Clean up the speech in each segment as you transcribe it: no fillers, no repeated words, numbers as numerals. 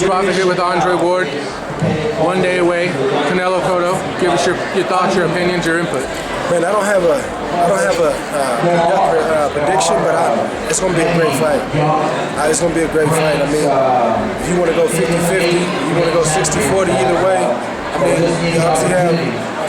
Gross profit here with Andre Ward. 1 day away. Canelo-Cotto. Give us your thoughts, your opinions, your input. Man, I don't have a prediction, but it's going to be a great fight. It's going to be a great fight. I mean, if you want to go 50-50, you want to go 60-40, either way. I mean, you obviously have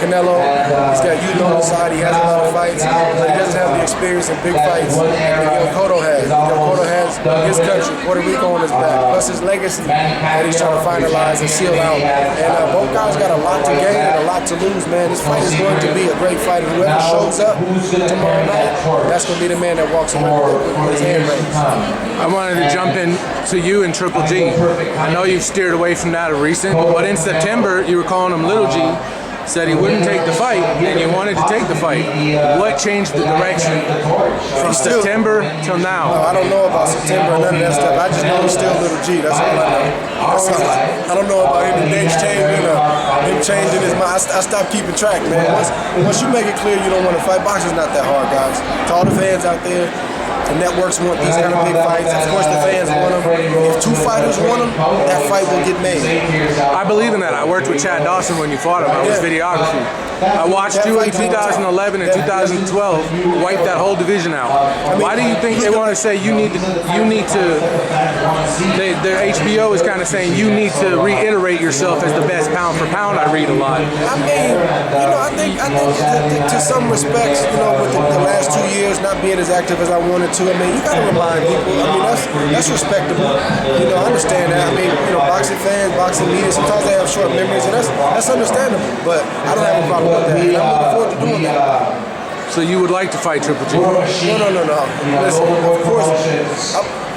Canelo. He's got youth on the side. He has a lot of fights, but he doesn't have the experience in big fights that Miguel Cotto has. Miguel Cotto has his country, Puerto Rico, on his back, plus his legacy that he's trying to finalize and seal out. And both guys got a lot to gain and a lot to lose, man. This fight is going to be a great fight. And whoever shows up tomorrow night, that's going to be the man that walks away with his hand raised. I wanted to jump in to you and Triple G. I know you've steered away from that of recent, but in September you were calling him Little G. Said he wouldn't take the fight, and you wanted to take the fight. What changed the direction from September till now? No, I don't know about September or none of that stuff. I just know he's still Little G. That's all I know. I don't know about him next changing or him changing his mind. I stopped keeping track, man. Once you make it clear you don't want to fight, boxing's not that hard, guys. To all the fans out there, the networks want these kind of big fights. Of course, the fans want them. If two fighters want them, that fight will get made. I believe in that. I worked with Chad Dawson when you fought him. I was videography. I watched you in 2011 and 2012 wipe that whole division out. Why do you think they want to say you need to? The HBO is kind of saying you need to reiterate yourself as the best pound for pound. I read a lot. I mean, I think to some respects, with the last 2 years not being as active as I wanted to. I mean, you got to remind people. I mean, that's respectable. I understand that. I mean, boxing fans, boxing media, sometimes they have short memories, and that's understandable. But I don't have a problem with that. And I'm looking forward to doing that. So you would like to fight Triple G? No. Listen, of course,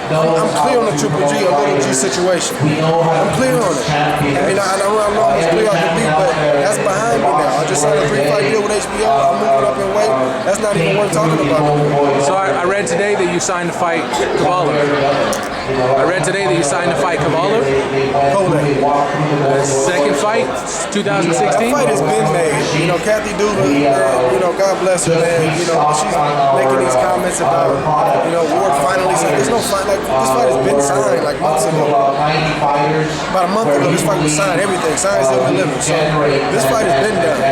I'm clear on the Triple G or Little G situation. I'm clear on it. I mean, I don't know how much clear I can be, but that's behind me now. I just signed a 3-fight deal with HBO. I'm moving up in weight. That's not even worth talking about. So I read today that you signed to fight Cavallo. I read today that you signed to fight Cavallo. Second fight, 2016. That fight has been made. Kathy Duva, God bless her, man. She's making these comments about, Ward finally said there's no fight. Like, this fight has been signed like months ago. About a month ago, this fight was signed. Everything signed, still delivered. So this fight has been done.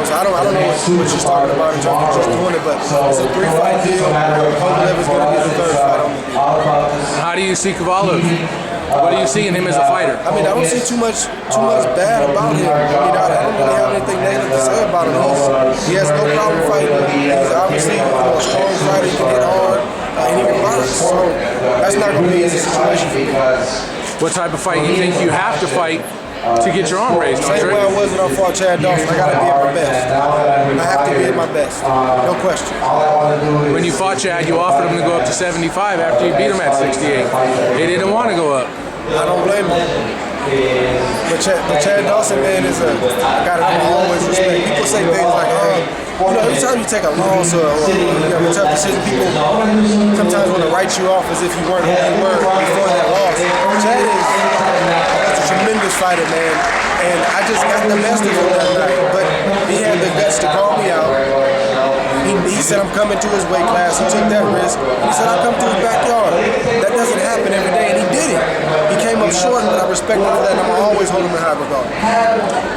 So I don't know what she's talking about in terms of just doing it, but it's a 3-fight deal. Kovalev is going to be the 3rd fight on the deal. How do you see Cavallo? What do you see in him as a fighter? I mean, I don't see too much bad about him. I mean, I don't really have anything negative to say about him. He has no problem fighting. He's obviously a strong fighter. He can hit hard, and he can box. So that's not going to be an easy situation for me. What type of fight you think you have to fight to get your arm raised? Same way I was when I fought Chad Dawson. I got to be at my best. I have to be at my best. No question. When you fought Chad, you offered him to go up to 75 after you beat him at 68. He didn't want to go up. I don't blame him. But Chad Dawson, man, is a guy that I always respect. People say things like, every time you take a loss or you have a tough decision, people sometimes want to write you off as if you weren't who you were before that loss. Chad is a tremendous fighter, man, and I just got the best of him that night. But he had the guts to call me out. He said, I'm coming to his weight class. He took that risk. He said, I'll come to his backyard. That doesn't happen every day, and he did it. He came up short, but I respect him for that, and I'm always hold him in high regard.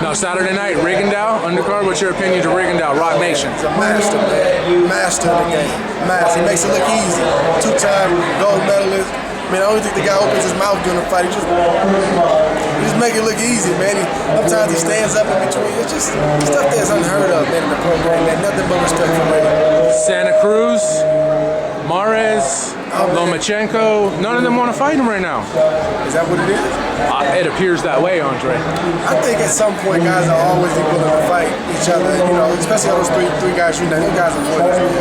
Now, Saturday night, Rigondeaux, undercard, what's your opinion of Rigondeaux, Rock Nation? He's a master, man. Master of the game. Master. He makes it look easy. 2-time gold medalist. I mean, I don't think the guy opens his mouth during the fight. He just make it look easy, man. Sometimes he stands up in between. It's just stuff that's unheard of, man, in the program, man. Nothing but respect for him. Santa Cruz, Mares, Lomachenko, none of them want to fight him right now. Is that what it is? It appears that way, Andre. I think at some point guys are always willing to fight each other, especially all those three guys you know. These guys are warriors,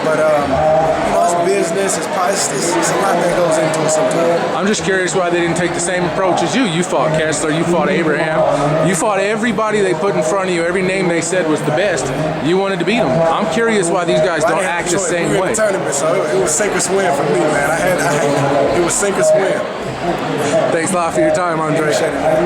but it's business, it's a lot that goes into it sometimes. I'm just curious why they didn't take the same approach as you. You fought Kessler, you fought Abraham, you fought everybody they put in front of you, every name they said was the best. You wanted to beat them. I'm curious why these guys don't act the same way. We were in the tournament, so it was sink or swim for me, man. It was sink or swim. Thanks a lot for your time, Andre. Appreciate it, man.